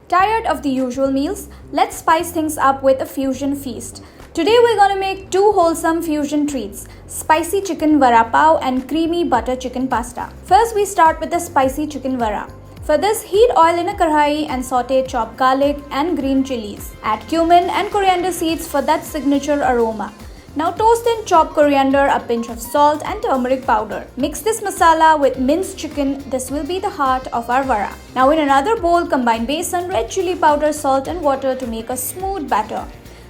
Tired of the usual meals? Let's spice things up with a fusion feast. Today we're gonna make two wholesome fusion treats, spicy chicken vada pav and creamy butter chicken pasta. First we start with the spicy chicken vada. For this, heat oil in a kadhai and saute chopped garlic and green chilies. Add cumin and coriander seeds for that signature aroma. Now toast in chopped coriander, a pinch of salt and turmeric powder. Mix this masala with minced chicken. This will be the heart of our vada. Now in another bowl, combine besan, red chili powder, salt and water to make a smooth batter.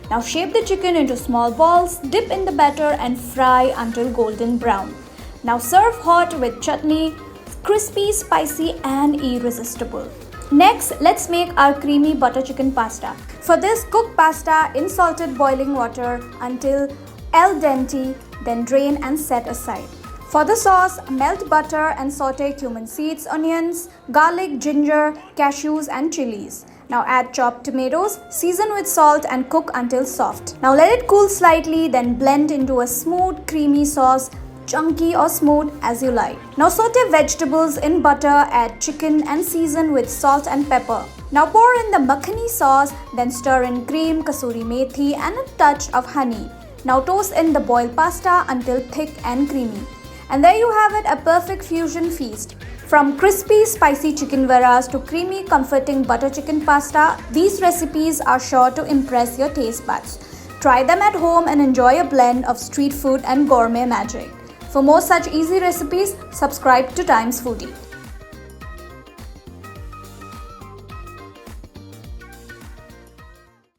Now shape the chicken into small balls, dip in the batter and fry until golden brown. Now serve hot with chutney, crispy, spicy and irresistible. Next, let's make our creamy butter chicken pasta. For this, cook pasta in salted boiling water until al dente, then drain and set aside. For the sauce, melt butter and saute cumin seeds, onions, garlic, ginger, cashews and chilies. Now add chopped tomatoes, season with salt and cook until soft. Now let it cool slightly, then blend into a smooth creamy sauce, chunky or smooth as you like. Now saute vegetables in butter, add chicken and season with salt and pepper. Now pour in the makhani sauce, then stir in cream, kasuri methi and a touch of honey. Now toast in the boiled pasta until thick and creamy. And there you have it, a perfect fusion feast. From crispy, spicy chicken vadas to creamy, comforting butter chicken pasta, these recipes are sure to impress your taste buds. Try them at home and enjoy a blend of street food and gourmet magic. For more such easy recipes, subscribe to Times Foodie.